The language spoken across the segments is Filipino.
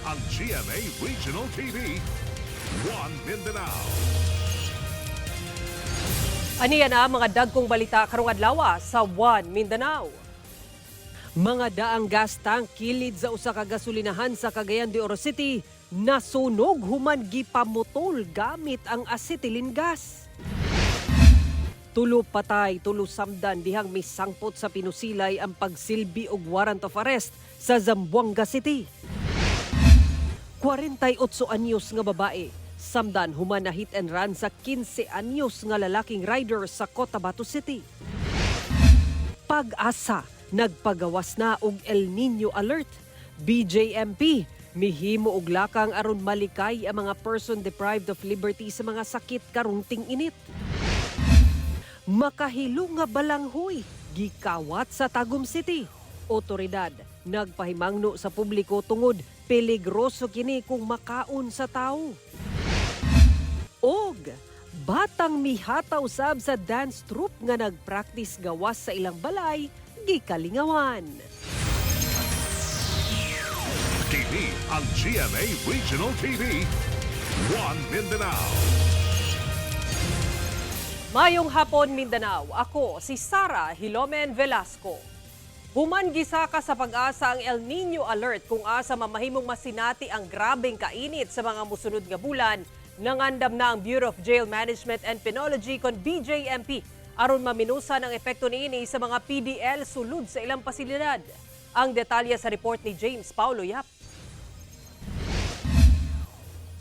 ang GMA Regional TV, One Mindanao. Aniya na mga dagkong balita karong adlaw sa One Mindanao. Mga daang gas tank kilid sa usa ka gasolinahan sa Cagayan de Oro City nasunog human gipamutol gamit ang acetylene gas. Tulo patay, tulo samdan dihang misangpot sa pinusilay ang pagsilbi og warrant of arrest sa Zamboanga City. 48 anyos nga babae, samdan human na hit and run sa 15 anyos nga lalaking rider sa Cotabato City. Pag-asa, nagpagawas na og El Nino alert. BJMP, mihimo og lakang aron malikay ang mga person deprived of liberty sa mga sakit karong ting-init. Makahilo nga balanghoy, gikawat sa Tagum City. Otoridad, nagpahimangno sa publiko tungod peligroso kini kung makaon sa tao. Og batang mihataw sab sa dance troupe nga nagpractice gawas sa ilang balay, gikalingawan. Kini ang GMA Regional TV, One Mindanao. Mayong hapon Mindanao, ako si Sara Hilomen Velasco. Human gisaka sa pag-asa ang El Nino alert kung asa mamahimong masinati ang grabeng kainit sa mga musunod nga bulan. Nangandam na ang Bureau of Jail Management and Penology kon BJMP aron maminusan ang epekto niini sa mga PDL sulod sa ilang pasilidad. Ang detalye sa report ni James Paulo Yap.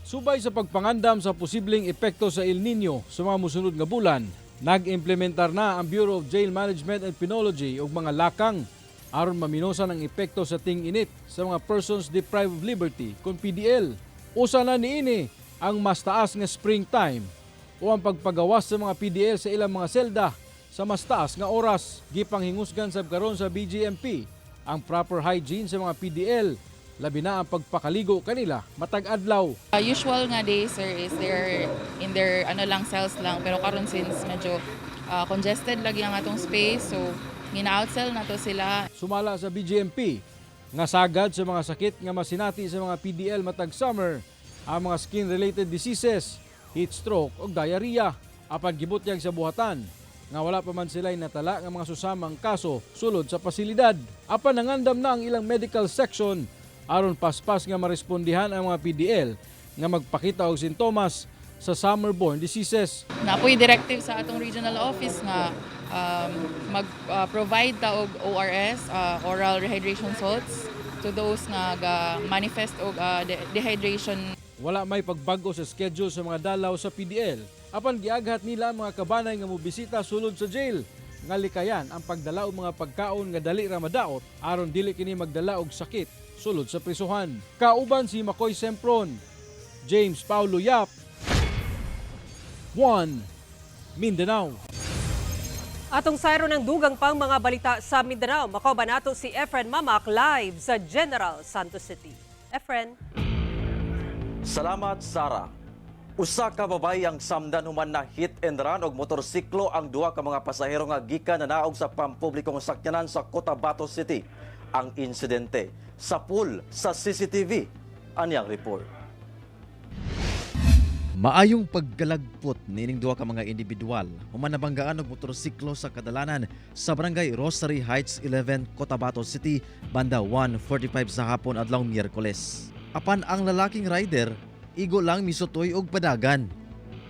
Subay sa pagpangandam sa posibleng epekto sa El Nino sa mga musunod nga bulan, nag-implementar na ang Bureau of Jail Management and Penology og mga lakang aron maminusan ang epekto sa ting-init sa mga persons deprived of liberty kon PDL. Usa na niini ang mas taas nga springtime o ang pagpagawas sa mga PDL sa ilang mga selda sa mas taas nga oras. Gipanghingusgan sab karon sa BJMP ang proper hygiene sa mga PDL, labi na ang pagpakaligo kanila matag adlaw. Usual nga day sir is they're in their cells lang, pero karon since medyo congested lagi ang atong space, so gina-outsell na to sila. Sumala sa BJMP nga sagad sa mga sakit nga masinati sa mga PDL matag summer ang mga skin-related diseases, heat stroke o diarrhea. Apan gibutyag sa buhatan nga wala pa man sila'y natala nga mga susamang kaso sulod sa pasilidad. Apan nangandam na ang ilang medical section aron paspas nga marespondihan ang mga PDL nga magpakita og sintomas sa summer-borne diseases. Napoy directive sa atong regional office nga mag-provide ta og ORS, oral rehydration salts, to those nga manifest og dehydration. Wala may pagbago sa schedule sa mga dalaw sa PDL. Apan giaghat nila ang mga kabanay nga mobisita sulod sa jail nga likayan ang pagdala og mga pagkaon nga dali ra madaot aron dili kini magdala og sakit sulod sa prisuhan. Kauban si Makoy Sempron, James Paulo Yap, One Mindanao. Atong sayro ng dugang pang mga balita sa Mindanao, makoba nato si Efren Mamak live sa General Santos City. Efren. Salamat, Sara. Usa ka babayang samdan human na hit and run og motorsiklo ang duha ka mga pasahero nga gikan na naog sa pampublikong sakyanan sa Cotabato City. Ang insidente sa pool sa CCTV. Anyang report. Maayong paggalagpot nining duha ka mga individual human nabanggaan og motorsiklo sa kadalanan sa barangay Rosary Heights 11, Cotabato City, banda 1:45 sa hapon adlaw Miyerkules. Apan ang lalaking rider, igo lang misutoy og padagan.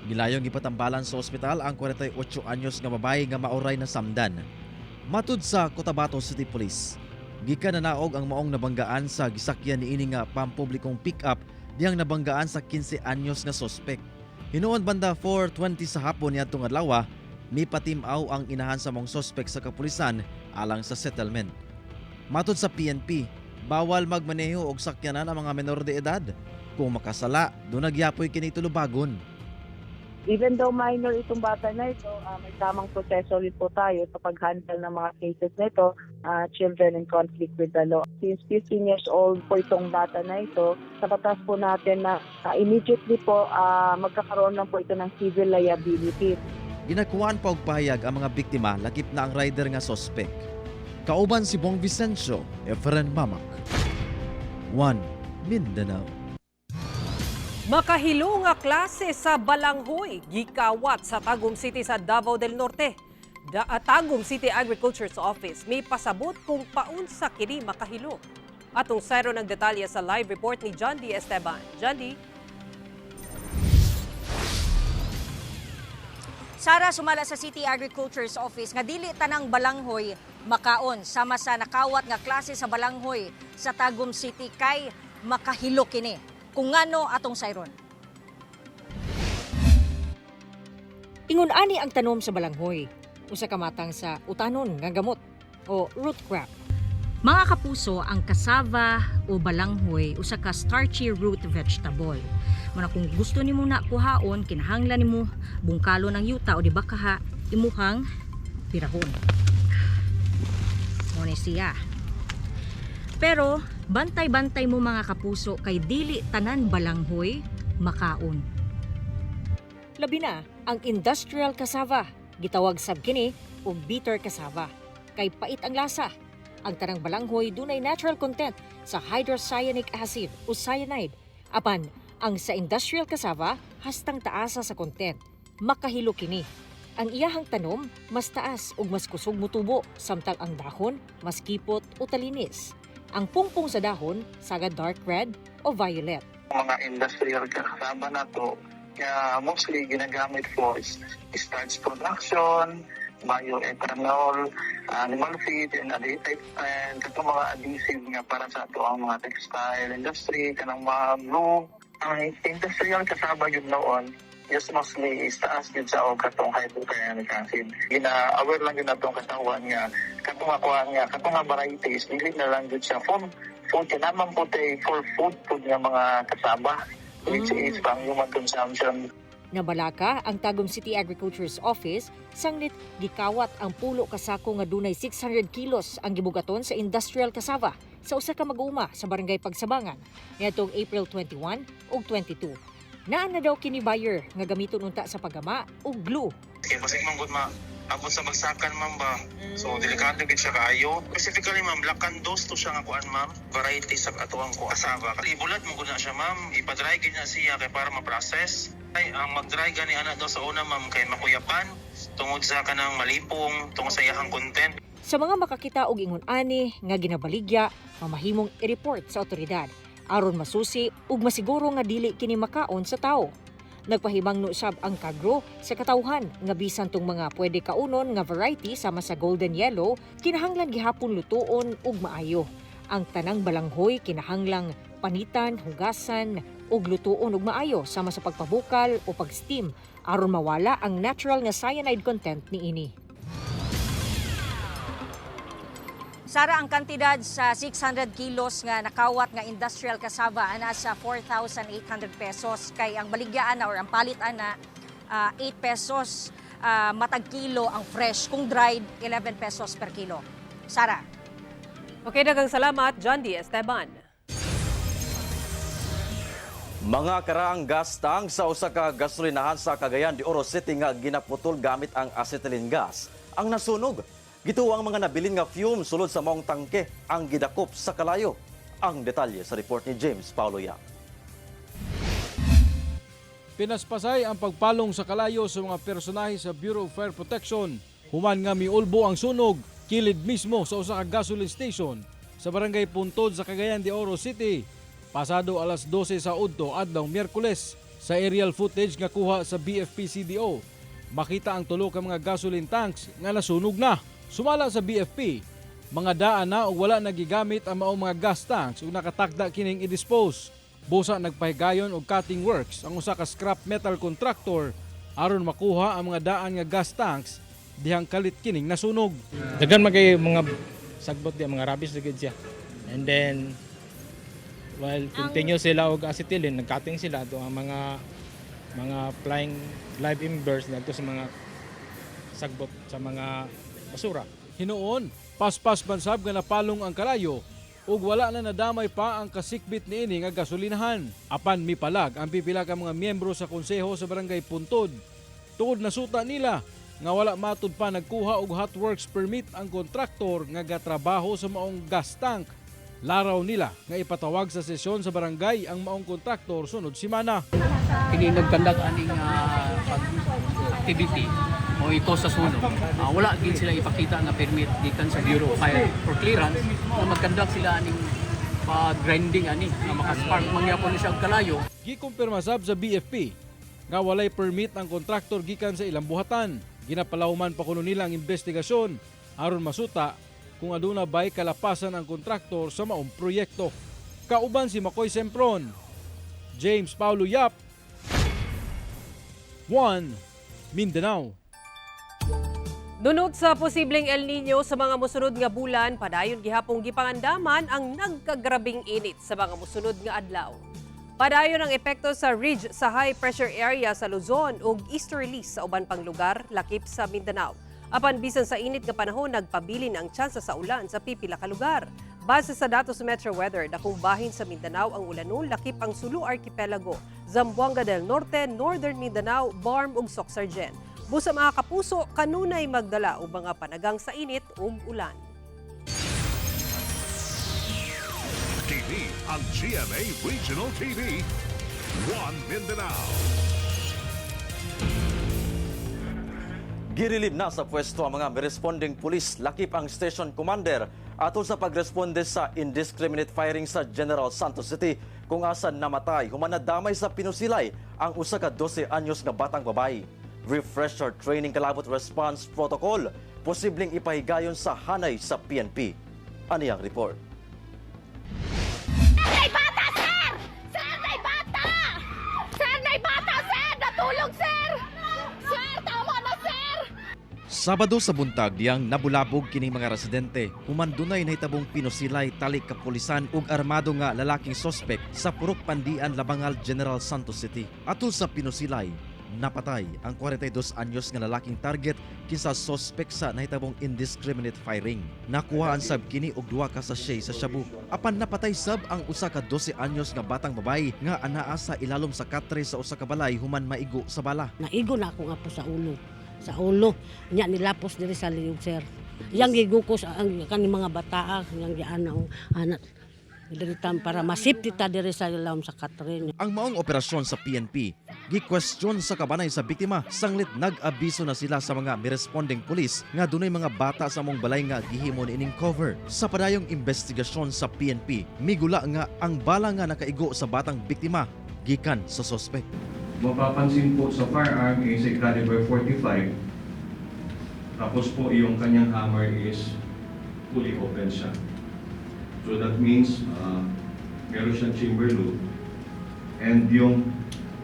Gilayong gipatambalan sa ospital ang 48 anyos nga babae nga maoray na samdan. Matud sa Cotabato City Police, gikan na naog ang maong nabanggaan sa gisakyan niini nga pampublikong pick-up diyang nabanggaan sa 15 anyos nga sospek. Hinuon banda 4:20 sa hapon niadtong adlaw, mipatimaw ang inahan sa mong sospek sa kapulisan alang sa settlement. Matud sa PNP, bawal magmaneho og sakyanan ang mga menor de edad. Kung makasala, doon nagyapoy kini tulubagon. Even though minor itong bata na ito, may tamang proseso rin po tayo sa pag-handle ng mga cases nito, children in conflict with the law. Since 15 years old po itong bata na ito, sa batas po natin na immediately po magkakaroon lang po ito ng civil liability. Ginakuhaan pa og pahayag ang mga biktima lakip na ang rider nga sospek. Kauban si Bong Vicencio, Efren Mamak. 1 Mindanao. Makahilo nga klase sa Balanghoy, gikawat sa Tagum City sa Davao del Norte. Tagum City Agriculture's Office may pasabot kung paunsa kini makahilo. Atong sayro ng detalye sa live report ni John D. Esteban. John D. Sara, sumala sa City Agriculture's Office nga dili tanang balanghoy makaon sama sa nakawat nga klase sa balanghoy sa Tagum City kay makahilo kini. Kung ngano atong sayron. Ingon ani ang tanom sa balanghoy, usa ka matang sa utanon nga gamot o root crop. Mga kapuso, ang cassava o balanghoy usa ka starchy root vegetable. Muna kung gusto nimo na kuhaon, kinahanglan nimo bungkalo ng yuta o di ba kaha imuhang pirahon. Mo ni siya. Pero bantay-bantay mo mga kapuso kay dili tanan balanghoy makaon. Labi na ang industrial cassava, gitawag sab kini og bitter cassava. Kay pait ang lasa. Ang tanang balanghoy dunay natural content sa hydrocyanic acid o cyanide. Apan ang sa industrial cassava hastang taasa sa content. Makahilo kini. Ang iyahang tanom mas taas ug mas kusog mutubo samtang ang dahon mas kipot o talinis. Ang pungpong sa dahon sagad dark red o violet. Mga industrial kasama na to, kaya mostly ginagamit for starch production, bioethanol, animal feed, and additive, and katong mga adhesive nga para sa ato ang mga textile industry, kanang mga glue. Ang industrial kasama yun noon, just mostly taas yun sa katong hydrochloric acid. Gina-aware lang yun atong katawan nga katong nga varieties, dili na lang yun siya food kinaman po for food nga mga kasama, which is pang human consumption. Nabalaka ang Tagum City Agriculture's Office sanglit gikawat ang pulo ka sako nga dunay 600 kilos ang gibugaton sa industrial cassava sa usa ka mag-uma sa Barangay Pagsabangan niadtong April 21 ug 22. Naa na daw kini buyer nga gamiton unta sa paggama ug glue. Kaya basig man gud abot sa bagsakan ma'am ba. So delikado gid siya kaayo. Specifically ma'am, lakandos to siya nga kuan ma'am. Variety sa atuang ko asava. Ibulat mo gud na siya ma'am. Ipa-dry gid na siya kay para ma-process. Ay ang mag-dry gani ana daw sa una ma'am kay makuyapan tungod sa kanang malipong tungod sa iyang content. Sa mga makakita og ingon ani nga ginabaligya, mamahimong i-report sa otoridad aron masusi ug masiguro nga dili kini makaon sa tao. Nagpahimangno sab ang Kagro sa katawhan nga bisan tong mga pwede kaunon nga variety sama sa golden yellow kinahanglan gihapon lutuon ug maayo. Ang tanang balanghoy kinahanglang panitan, hugasan ug lutuon ug maayo sama sa pagpabukal o pag-steam aron mawala ang natural nga cyanide content niini. Sara, ang kantidad sa 600 kilos nga nakawat nga industrial cassava ana sa 4,800 pesos kay ang baligyan or ang palitan na 8 pesos matag kilo ang fresh. Kung dried, 11 pesos per kilo. Sara. Okay, daghang salamat, John D. Esteban. Mga karaang gas tank sa usa ka gasolinahan sa Cagayan de Oro City nga ginaputol gamit ang acetylene gas ang nasunog. Gito ang mga nabilin nga fume sulod sa maong tangke ang gidakop sa kalayo. Ang detalye sa report ni James Paulo Yang. Pinaspasay ang pagpalong sa kalayo sa mga personahe sa Bureau of Fire Protection. Human nga miulbo ang sunog, kilid mismo sa usa ka gasoline station sa Barangay Puntod sa Cagayan de Oro City. Pasado alas 12 sa udto adlaw Miyerkules sa aerial footage nga kuha sa BFP-CDO. Makita ang tulo ka mga gasoline tanks nga nasunog na. Sumala sa BFP, mga daan na o wala nagigamit ang maong mga gas tanks o nakatakda kining i-dispose. Busa nagpahigayon og cutting works ang usa ka scrap metal contractor aron makuha ang mga daan nga gas tanks dihang kalit kining nasunog. Daghan magay mga sagbot di mga rubbish gid siya. And then while continue sila og acetylene, nagcutting sila do ang mga flying live embers ngadto sa mga sagbot sa mga basura. Hinuon, paspas bansab nga napalong ang kalayo ug wala na nadamay pa ang kasikbit niini nga gasolinahan. Apan mipalag ang pipila ka mga miyembro sa konseho sa Barangay Puntod. Tungod nasuta nila nga wala matud pa nagkuha og hot works permit ang kontraktor nga gatrabaho sa maong gas tank. Laraw nila nga ipatawag sa sesyon sa barangay ang maong kontraktor sunod simana. Kini nagkandak aning activity o ito sa sunod. Wala din sila ipakita na permit gikan sa Bureau of Fire for Clearance na magkandak sila aning grinding ani na makaspark mangyapon siya og kalayo. Gikumpirma sab sa BFP nga walay permit ang kontraktor gikan sa ilang buhatan. Ginapalawman pa kuno nila ang investigasyon aron masuta kung aduna bay kalapasan ang kontraktor sa maong proyekto. Kauban si Makoy Sempron, James Paulo Yap, One Mindanao. Dunot sa posibleng El Nino sa mga musunod nga bulan, padayon gihapong gipangandaman ang nagkagrabing init sa mga musunod nga adlaw. Padayon ang epekto sa ridge sa high pressure area sa Luzon ug easterlies sa uban pang lugar lakip sa Mindanao. Apan bisan sa init nga panahon, nagpabilin ang tsansa sa ulan sa pipila ka lugar. Base sa datos sa Metro Weather, dakong bahin sa Mindanao ang ulanon lakip ang Sulu Archipelago, Zamboanga del Norte, Northern Mindanao, Barm ug Soxargen. Busa mga kapuso, kanunay magdala og mga panagang sa init ug ulan. TV ang GMA Regional TV. One Mindanao. Girilib na sa pwesto ang mga responding pulis lakip ang station commander atol sa pagresponde sa indiscriminate firing sa General Santos City kung asa namatay human nadamay sa pinusilay ang usa ka 12 anyos nga batang babae. Refresher training kalabot response protocol posibleng ipahigayon sa hanay sa PNP. Aniyang report. Nay bata, sir! Sir, nay bata! Sir, nay bata, sir! Natulog, sir! Sir, tama na, sir! Sabado sa buntag diyang nabulabog kining mga residente human dunay nahitabong pinusilay tali kapulisan ug armado nga lalaking sospek sa Purok Pandian, Labangal, General Santos City. Atol sa pinusilay, napatay ang 42 anyos nga lalaking target kinsa sospek sa nahitabong indiscriminate firing. Nakuhaan sab kini og 2 ka sachet sa shabu. Apan napatay sab ang usa ka 12 anyos nga batang babae nga anaa sa ilalom sa katre sa usa ka balay human maigo sa bala. Naigo na ako nga po sa ulo. Sa ulo nya nilapos diri sa liyog, sir. Yang gigukos ang kaning mga bataa yang gianaw anak diritan para masipti ta diri sa ilalom sa katre. Ang maong operasyon sa PNP gi-question sa kabanay sa biktima sanglit nag-abiso na sila sa mga responding pulis nga dunay mga bata sa among balay nga gihimo ining cover. Sa padayong investigasyon sa PNP, migula nga ang bala nga nakaigo sa batang biktima gikan sa sospek. Mapapansin po sa firearm is a caliber 45. Tapos po yung kanyang hammer is fully open siya. So that means meron siyang chamber loop. And yung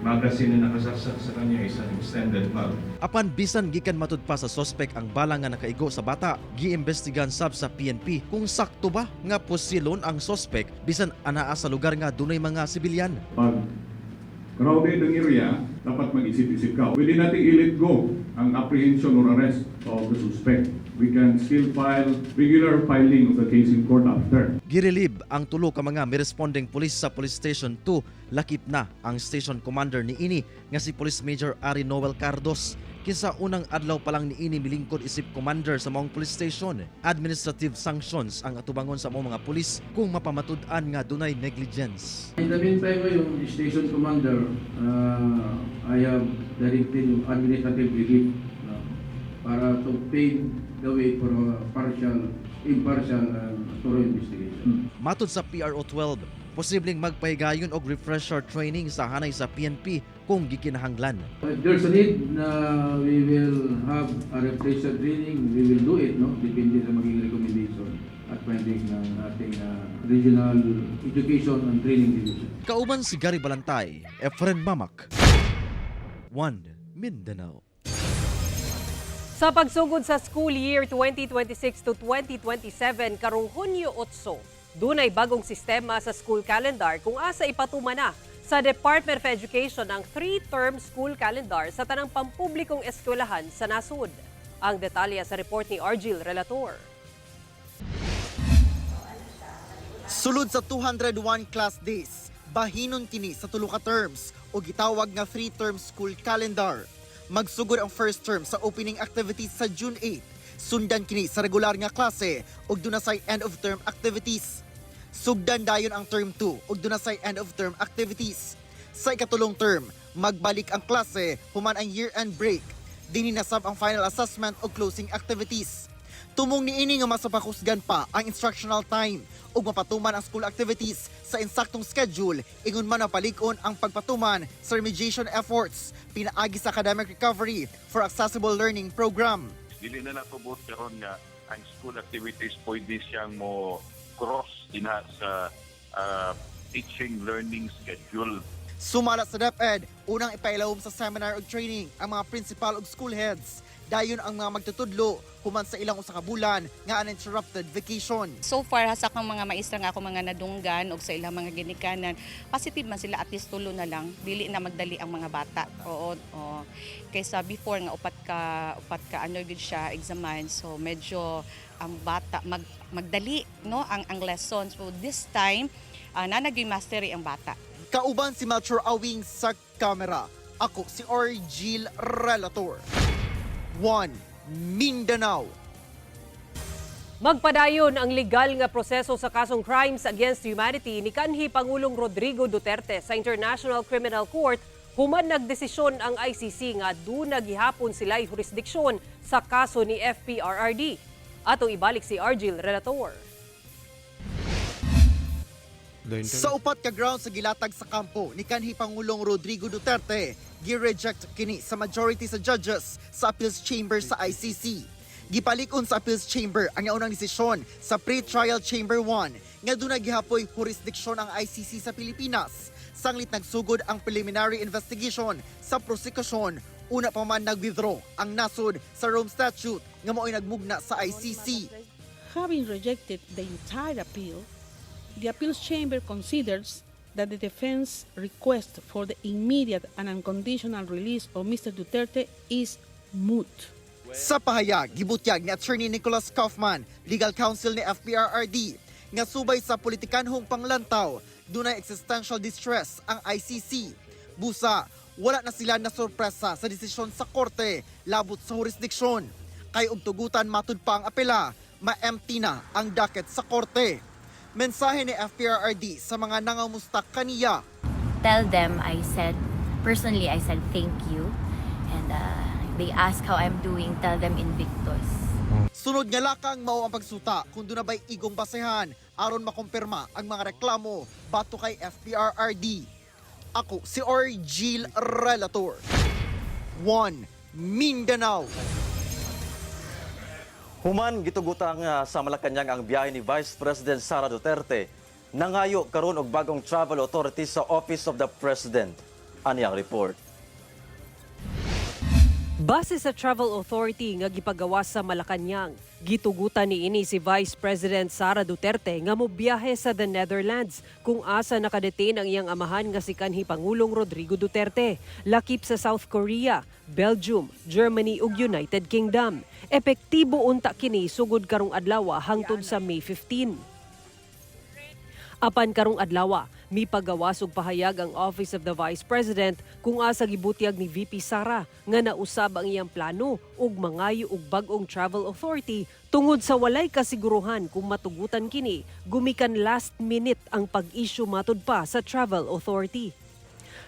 magazine na nakasaksak sa kanya is an extended mag. Apan bisan gikan matud pa sa sospek ang bala nga nakaigo sa bata, giimbestigan sab sa PNP kung sakto ba nga posilon ang sospek bisan anaa sa lugar nga dunay mga sibilyan. Pag crowded ang area, dapat mag-isip-isip ka. Pwede natin i-let go ang apprehension or arrest of the suspect. We can still file regular filing of the case in court after. Girilib ang tulo ka mga responding police sa Police Station 2. Lakip na ang station commander ni ini nga si Police Major Ari Noel Cardos. Kinsa unang adlaw pa lang ni ini milingkod isip commander sa maong police station. Administrative sanctions ang atubangon sa mga pulis kung mapamatud-an nga dunay negligence. In the meantime, yung station commander, I have directed yung administrative relief para to pave the way for a impartial thorough investigation. Matod sa PRO 12, posibleng magpahigayon og refresher training sa hanay sa PNP kung gikinahanglan. If there's a need na we will have a refresher training, we will do it, no? Depende sa maging recommendation at finding ng ating Regional Education and Training Division. Kauban si Gary Balantay, Efren Mamak, One Mindanao. Sa pagsugod sa school year 2026 to 2027 karong Hunyo 8, dunay bagong sistema sa school calendar kung asa ipatuma na sa Department of Education ang 3-term school calendar sa tanang pampublikong eskwelahan sa nasud. Ang detalye sa report ni Argil Relator. Sulod sa 201 class days, bahinon kini sa tulo ka terms o gitawag nga 3-term school calendar. Magsugod ang first term sa opening activities sa June 8. Sundan kini sa regular nga klase ug dunay end of term activities. Sugdan dayon ang term 2 ug duna say end of term activities. Sa ikatulong term, magbalik ang klase human ang year-end break. Dini nasab ang final assessment o closing activities. Tumong niini nga masapakusgan pa ang instructional time ug mapatuman ang school activities sa insaktong schedule ingon man napalig-on ang pagpatuman sa remediation efforts pinaagi sa academic recovery for accessible learning program. Dili na natubot karon nga ang school activities pwede siyang mo cross dinha sa teaching learning schedule. Sumala sa DepEd, unang ipailawom sa seminar ug training ang mga principal ug school heads. Dayon ang mga magtutudlo human sa ilang usa ka bulan nga uninterrupted vacation. So far hasa kang mga maestra nga ako mga nadunggan og sa ilang mga ginikanan, positive man sila, at least tulo na lang, dili na magdali ang mga bata. Oo. Kaysa before nga upat ka ano gid siya examen, so medyo ang bata magdali no ang lessons. So this time nanaging mastery ang bata. Kauban si Melchor Awing sa kamera. Ako si Orgil Relator. 1 Mindanao. Magpadayon ang legal nga proseso sa kasong crimes against humanity ni kanhi Pangulong Rodrigo Duterte sa International Criminal Court human nagdesisyon ang ICC nga duna gihapon sila'y jurisdiksyon sa kaso ni FPRRD. Ato ibalik si Argil Relator. Sa upat ka ground sa gilatag sa kampo ni kanhi Pangulong Rodrigo Duterte, gi-reject kini sa majority sa judges sa appeals chamber sa ICC. Gipalikon sa appeals chamber ang unang desisyon sa pre-trial chamber 1 nga duna gihapoy jurisdiksyon ang ICC sa Pilipinas. Sanglit nagsugod ang preliminary investigation sa prosecution. Una pa man nag-withdraw ang nasod sa Rome Statute nga mao'y nagmugna sa ICC. Having rejected the entire appeal, the appeals chamber considers that the defense request for the immediate and unconditional release of Mr. Duterte is moot. Sa pahayag, gibutyag ni Attorney Nicholas Kaufman, legal counsel ni FPRRD, nga subay sa politikanhong panglantaw, dunay existential distress ang ICC. Busa, wala na sila na sorpresa sa desisyon sa korte labot sa jurisdiksyon. Kay ugtugutan matud pa ang apela, ma-empty na ang docket sa korte. Mensahe ni FPRRD sa mga nangamusta kaniya. Tell them personally I said thank you, and they ask how I'm doing, tell them invictus. Sunod nga lakang mao ang pagsuta kung doon na ba'y igong basehan aron makumpirma ang mga reklamo bato kay FPRRD. Ako si Orgil Relator. 1 Mindanao. Human gitugutang sa Malacanang ang biyahe ni Vice President Sara Duterte. Nangayo karon og bagong travel authority sa Office of the President. Ani ang report. Base sa Travel Authority nga gipagawa sa Malacanang, gitugutan niini si Vice President Sara Duterte nga mobiyahe sa the Netherlands kung asa nakadetain ang iyang amahan nga si kanhi Pangulong Rodrigo Duterte, lakip sa South Korea, Belgium, Germany ug United Kingdom. Epektibo unta kini sugod karong adlaw hangtod sa May 15. Apan karong adlaw, mipagawas og pahayag ang Office of the Vice President kung asa gibutyag ni VP Sara nga nausab ang iyang plano ug mangayo og bag-ong travel authority tungod sa walay kasiguruhan kung matugutan kini gumikan last minute ang pag-issue matud pa sa travel authority.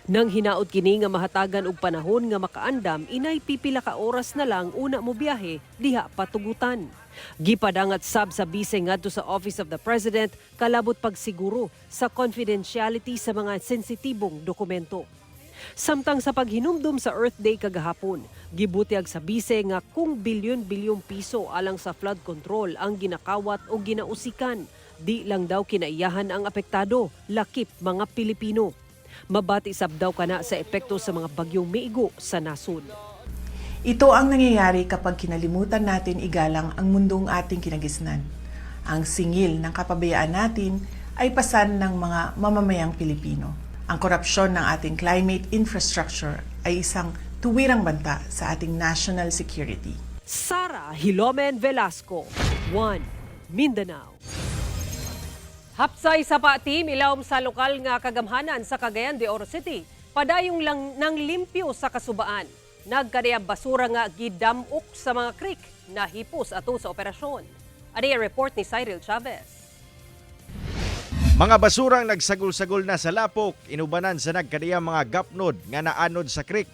Nang hinaot kini nga mahatagan og panahon nga makaandam, inay pipila ka oras na lang una mo biyahe diha patugutan. Gipadangat sab sa bise ngadto sa Office of the President kalabot pagsiguro sa confidentiality sa mga sensitibong dokumento. Samtang sa paghinumdum sa Earth Day kagahapon, gibutyag sa bise nga kung bilyon-bilyong piso alang sa flood control ang ginakawat o ginausikan, di lang daw kinaiyahan ang apektado, lakip mga Pilipino. Mabati sab daw kana sa epekto sa mga bagyong miigo sa nasod. Ito ang nangyayari kapag kinalimutan natin igalang ang mundong ating kinagisnan. Ang singil ng kapabayaan natin ay pasan ng mga mamamayang Pilipino. Ang korupsyon ng ating climate infrastructure ay isang tuwirang banta sa ating national security. Sara Hilomen Velasco, 1 Mindanao. Hapsay sa pa-team ilawom sa lokal nga kagamhanan sa Cagayan de Oro City. Padayong lang nang limpyo sa kasubaan. Nagkadayang basura nga gidamok sa mga creek na hipos ato sa operasyon. Ano yung report ni Cyril Chavez? Mga basurang nagsagol-sagol na sa lapok, inubanan sa nagkadiyang mga gapnod nga naanod sa creek.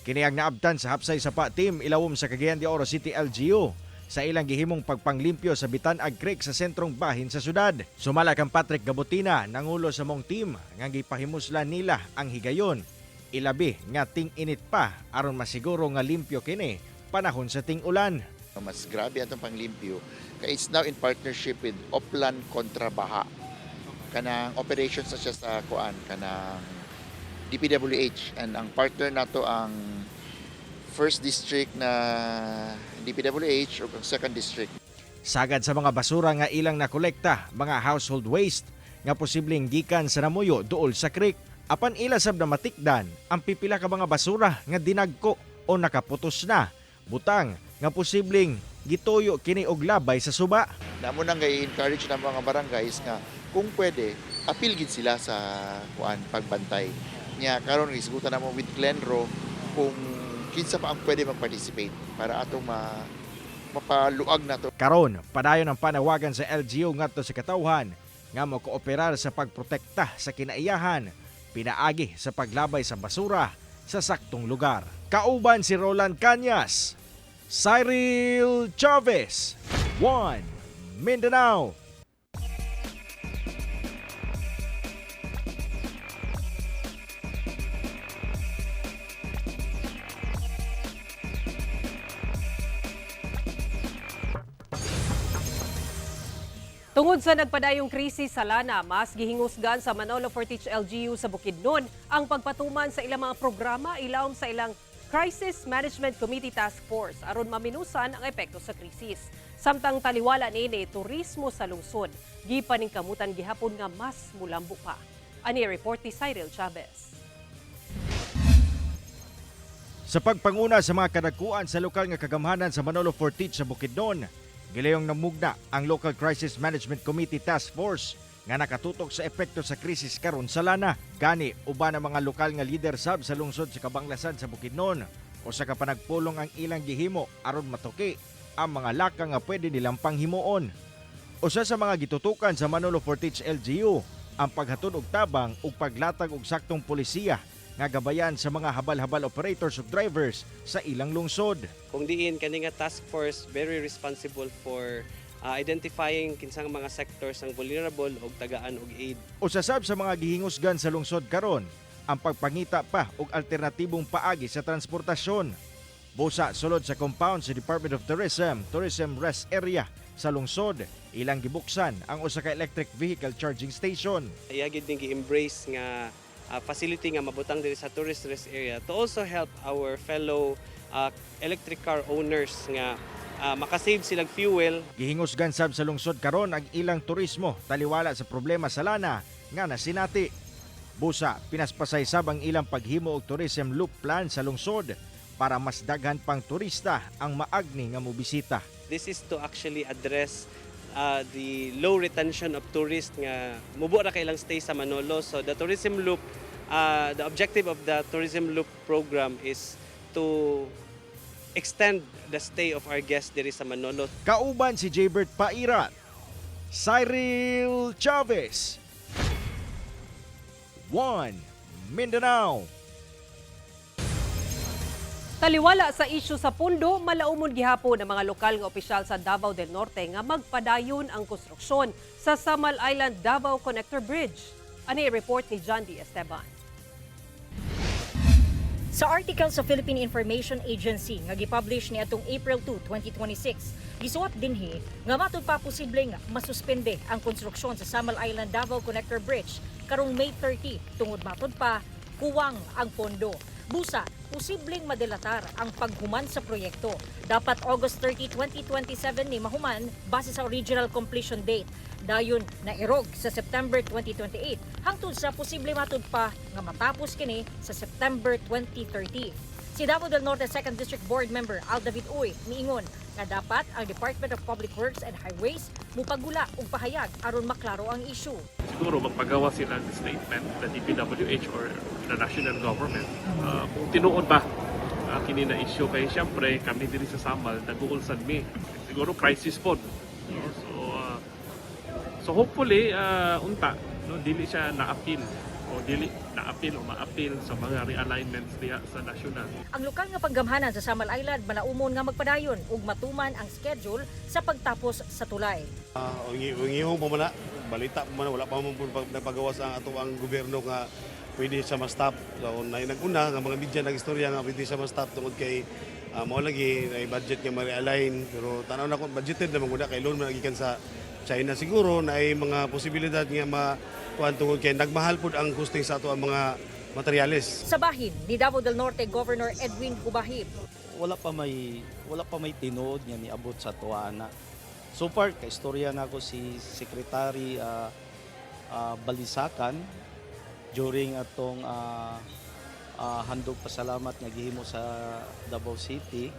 Kiniyang naabtan sa hapsay sa team ilawom sa Cagayan de Oro City LGU sa ilang gihimong pagpanglimpyo sa Bitan-Ag Creek sa sentrong bahin sa syudad. Sumala kang Patrick Gabutina, nangulo sa mong team nga gipahimuslan nila ang higayon. Ilabi nga ting init pa aron masiguro nga limpyo kini panahon sa ting ulan. Mas grabe atong panglimpyo kay it's now in partnership with Oplan Kontra Baha. Kanang operations na siya sa kanang DPWH, and ang partner nato ang first district na DPWH o ang second district. Sagad sa mga basura nga ilang nakolekta, mga household waste nga posibleng gikan sa namuyo duol sa creek. Apan ilasab na matikdan ang pipila ka mga basura nga dinagko o nakaputos na. Butang nga posibleng gituyo kini og labay sa suba. Namo nang i-encourage ng mga barangays nga kung pwede apil gid sila sa pagbantay. Nya karon isgutan namo with Glenro kung kinsa pa ang pwede mag-participate para atong mapaluag nato. Karon padayon ang panawagan sa LGU ngadto sa katawhan nga mo-kooperar sa pagprotekta sa kinaiyahan, pinaagi sa paglabay sa basura sa saktong lugar. Kauban si Roland Cañas, Cyril Chavez, One Mindanao. Tungod sa nagpadayong krisis sa lana, mas gihingusgan sa Manolo Fortich LGU sa Bukidnon ang pagpatuman sa ilang mga programa ilawom sa ilang Crisis Management Committee Task Force aron maminusan ang epekto sa krisis. Samtang taliwala niini turismo sa lungsod, gipaningkamutan gihapon nga mas mulambo pa. Ani report ni Cyril Chavez. Sa pagpanguna sa mga kadagkuan sa lokal nga kagamhanan sa Manolo Fortich sa Bukidnon, gilayong namugna ang Local Crisis Management Committee Task Force nga nakatutok sa epekto sa krisis karon sa lana. Gani uban ang mga lokal nga leader sab sa lungsod sa Kabanglasan sa Bukidnon o sa kapanagpulong ang ilang gihimo aron matuki ang mga laka nga pwede nilang panghimuon. Usa sa mga gitutukan sa Manolo Fortich LGU ang paghatod og tabang ug paglatag og saktong polisiya nga gabayan sa mga habal-habal operators ug drivers sa ilang lungsod. Kung diin kani nga task force very responsible for identifying kinsang mga sectors ang vulnerable ug tagaan og aid. Usasab sa mga gihingusgan sa lungsod karon ang pagpangita pa og alternatibong paagi sa transportasyon. Busa sulod sa compound sa Department of Tourism Rest Area sa lungsod, ilang gibuksan ang usa ka electric vehicle charging station. Iyagid ning gi-embrace nga facility nga mabutang diri sa tourist rest area to also help our fellow electric car owners nga makasave silang fuel. Gihingusgan sab sa lungsod karon ang ilang turismo taliwala sa problema sa lana nga nasinati. Busa pinaspasay sab ang ilang paghimo og tourism loop plan sa lungsod para mas daghan pang turista ang maagni nga mobisita. This is to actually address the low retention of tourists nga mubo ra kay ilang stay sa Manolo. So the tourism loop, the objective of the tourism loop program is to extend the stay of our guests diri sa Manolo. Kauban si Jaybert Pairat, Cyril Chavez, One Mindanao. Taliwala sa isyu sa pundo, malaumon gihapon ang mga lokal nga opisyal sa Davao del Norte nga magpadayon ang konstruksyon sa Samal Island Davao Connector Bridge. Ani report ni John D. Esteban. Sa article sa Philippine Information Agency nga gipublish ni atong April 2, 2026, gisuwat dinhi nga matud pa posibleng masuspende ang konstruksyon sa Samal Island Davao Connector Bridge karong May 30 tungod matud pa kuwang ang pondo. Busa, posibleng madelatar ang paghuman sa proyekto. Dapat August 30, 2027 ni mahuman base sa original completion date. Dayon na irog sa September 2028 hangtod sa posible matud pa nga matapos kini sa September 2030. Si Davao del Norte 2nd District Board Member Al David Uy miingon nga dapat ang Department of Public Works and Highways mupagula og pahayag aron maklaro ang issue. Siguro magpagawa sila ng statement na DPWH or the national government kung tinuod ba kini na issue kay siyempre kami diri sa Samal nag-uulsan mi siguro crisis pod. So So hopefully unta no dili siya na-appeal o ma-appeal sa mga realignments diha sa nasyonal. Ang lokal nga panggamhanan sa Samal Island malaumon nga magpadayon ug matuman ang schedule sa pagtapos sa tulay. Ungihong pa man balita pa man wala pa man nagpagawas ang ato ang gobyerno nga pwede siya ma-stop. So nag-una nga mga media nag-istorya nga pwede siya ma-stop tungod kay mao lagi na budget nga ma-realign pero tanaw na ko budgeted naman gud kay loan man gikan sa China siguro na ay mga posibilidad nga kuan tungod kay nagmahal pud ang costing sa ato ang mga materyales. Sa bahin ni Davao del Norte Governor Edwin Cubahib. Wala pa may tinuod nga niabot sa tuana. So far kay istorya na ako si Secretary Balisacan during atong handog pasalamat nga gihimo sa Davao City.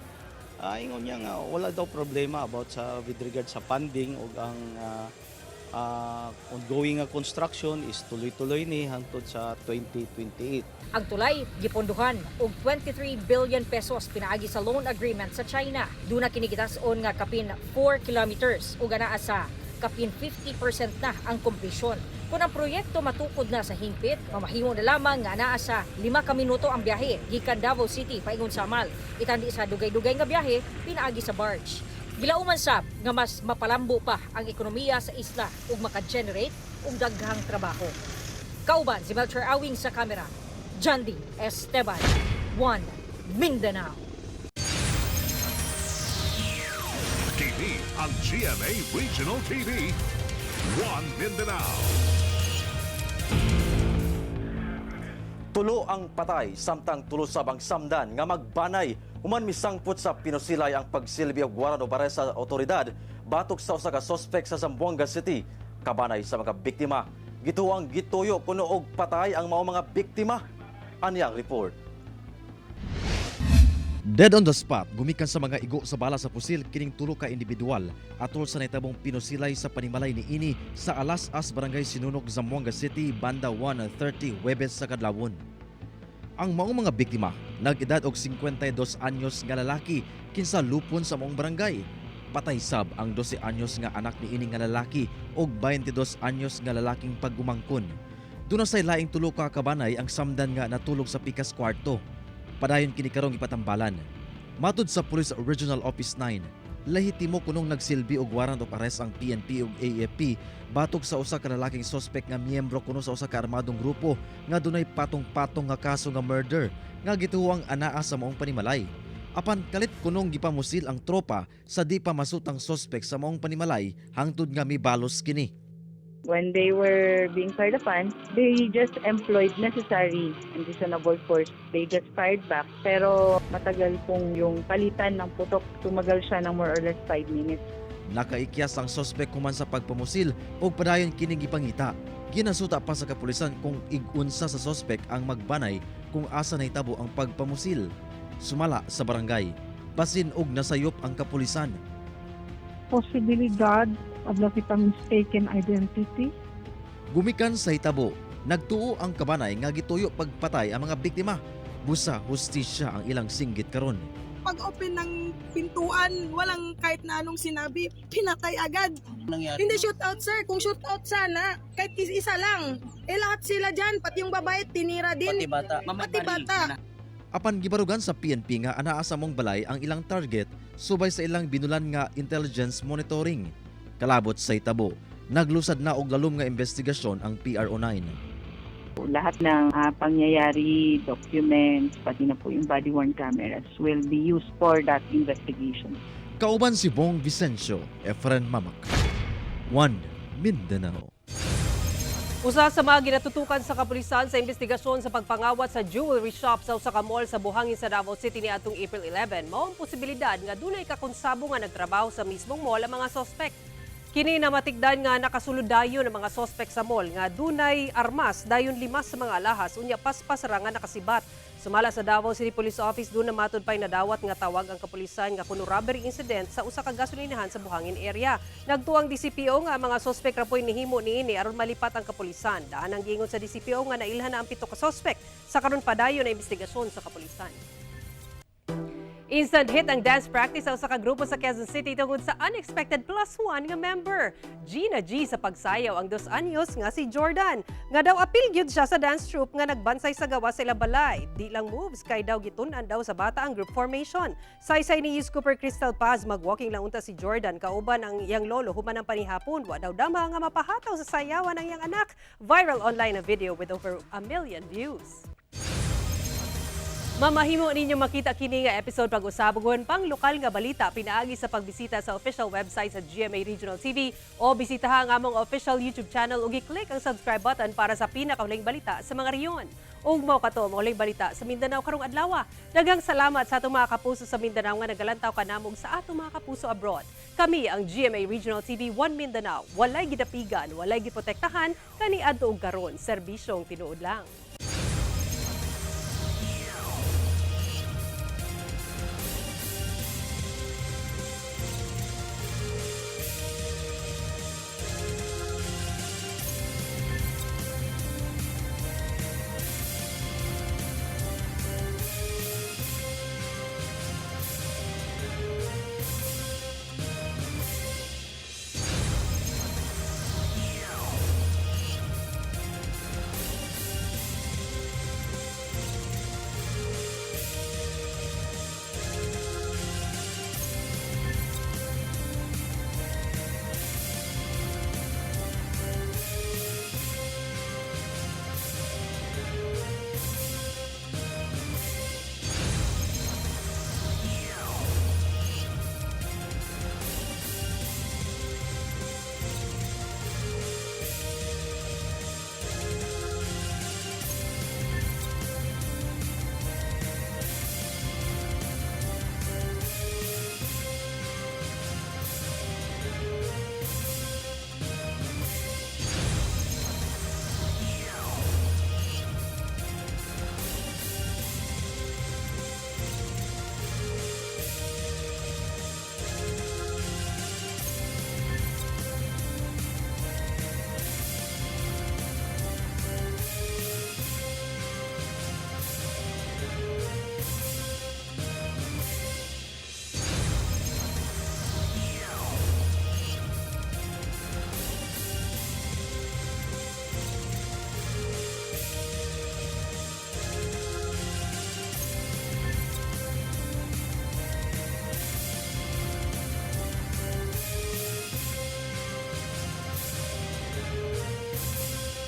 Ingon niya nga wala daw problema about with regard sa funding ug ang ongoing nga construction is tuloy-tuloy ni hangtod sa 2028. Ang tulay giponduhan og 23 billion pesos pinaagi sa loan agreement sa China. Duna kini gitas-on nga kapin 4 kilometers ug anaa sa kapin 50% na ang komplisyon. Kung ang proyekto matukod na sa hingpit, mamahimo na lamang nga anaa sa 5 ka minuto ang biyahe gikan Davao City paingon Samal. Itandi sa dugay-dugay nga biyahe pinaagi sa barge. Gilauman sab nga mas mapalambo pa ang ekonomiya sa isla ug maka-generate og daghang trabaho. Kauban si Melchor Awing sa kamera. Jandy Esteban, One Mindanao. Kini ang GMA Regional TV, One Mindanao. Tulo ang patay samtang tulo sab ang samdan nga magbanay human misangput sa pinusilay ang pagsilbi og waran o bares sa otoridad batok sa usa ka suspect sa Zamboanga City. Kabanay sa mga biktima, gituang gituyo kuno og patay ang mao mga biktima. Anyang report. Dead on the spot, gumikan sa mga igo sa bala sa pusil kining tulo ka individual atol sa naitabong pinusilay sa panimalay ni ini sa Alas-as Barangay Sinunog, Zamboanga City, banda 1:30 Huwebes sa kadlawon. Ang maong mga biktima nag-edad og 52 anyos nga lalaki kinsa lupon sa maong barangay. Patay sab ang 12 anyos nga anak ni ini nga lalaki og 22 anyos nga lalaking pagumangkon. Duna say laing tulo ka kabanay ang samdan nga natulog sa pikas kwarto. Padayon kini karong ipatambalan. Matud sa Police Regional Office 9, lahitimo kunong nagsilbi og warrant of arrest ang PNP ug AFP batok sa usa ka lalaking suspect nga miyembro kuno sa usa ka armadong grupo nga dunay patong-patong nga kaso nga murder nga gituwang anaa sa maong panimalay. Apan kalit kunong gipamusil ang tropa sa di pa masutang suspect sa maong panimalay hangtod nga mibalos kini. When they were being fired upon, they just employed necessary and reasonable force. They just fired back. Pero matagal pong yung palitan ng putok. Tumagal siya ng more or less 5 minutes. Nakaikyas ang suspect kuman sa pagpamusil o padayon kining gipangita. Ginasuta pa sa kapulisan kung igunsa sa suspect ang magbanay kung asa nahitabo ang pagpamusil. Sumala sa barangay. Basin og nasayop ang kapulisan. Posibilidad of nakitang mistaken identity. Gumikan sa hitabo, nagtuo ang kabanay nga gituyo pagpatay ang mga biktima. Busa hustisya ang ilang singgit karon. Pag-open ng pintuan, walang kahit na anong sinabi, pinatay agad. Nangyari. Hindi shootout sir, kung shootout sana, kahit isa lang. Lahat sila dyan, pati yung babae, tinira din. Pati bata. Pati bata. Apan gibarugan sa PNP nga anaa sa mong balay ang ilang target subay sa ilang binulan nga intelligence monitoring. Kalabot sa hitabo, naglusad na og lalom nga investigasyon ang PRO9. Lahat ng pangyayari, documents, pati na po yung body-worn cameras will be used for that investigation. Kauban si Bong Vicencio, Efren Mamak. One Mindanao. Usa sa mga ginatutukan sa kapulisan sa investigasyon sa pagpangawat sa jewelry shop sa usa ka mall sa Buhangin sa Davao City niadtong April 11, mao ang posibilidad nga dunay kakonsabo nga nagtrabaho sa mismong mall ang mga suspect. Kini na matigdan nga nakasulod dayon ang mga suspect sa mall nga dunay armas dayon 5 sa mga alahas unya paspas ra nga nakasibat. Sumala sa Davao City Police Office doon na matud pay nadawat nga tawag ang kapulisan nga kuno robbery incident sa usa ka gasolinahan sa Buhangin area. Nagtuang DCPO nga mga suspect ra poy nihimo niini aron malipat ang kapulisan. Daan ang giingon sa DCPO nga nailhan na ang 7 ka suspect sa karon padayon na investigasyon sa kapulisan. Instant hit ang dance practice sa usa ka grupo sa Quezon City tungod sa unexpected +1 nga member. Gina G sa pagsayaw ang 2 anyos nga si Jordan. Nga daw apil gyud siya sa dance troupe nga nagbansay sa gawa sila balay. Di lang moves kay daw gitun-an daw sa bata ang group formation. Saysay ni Yus Cooper Crystal Paz magwalking lang unta si Jordan kauban ang iyang lolo human ang panihapon. Wa daw dama nga mapahataw sa sayawan ng iyang anak. Viral online na video with over 1 million views. Mamahimo ninyo makita kini nga episode pag-usabugon pang lokal nga balita pinaagi sa pagbisita sa official website sa GMA Regional TV o bisitaha ang among official YouTube channel ug i-click ang subscribe button para sa pinakahuling balita sa mga riyon. Ug mao kato ang huling balita sa Mindanao karong adlaw. Daghang salamat sa atong mga kapuso sa Mindanao nga nagalantaw kanamong sa atong mga kapuso abroad. Kami ang GMA Regional TV 1 Mindanao. Walay gidapigan, walay giprotektahan kaniadto og karon, serbisyong tinuod lang.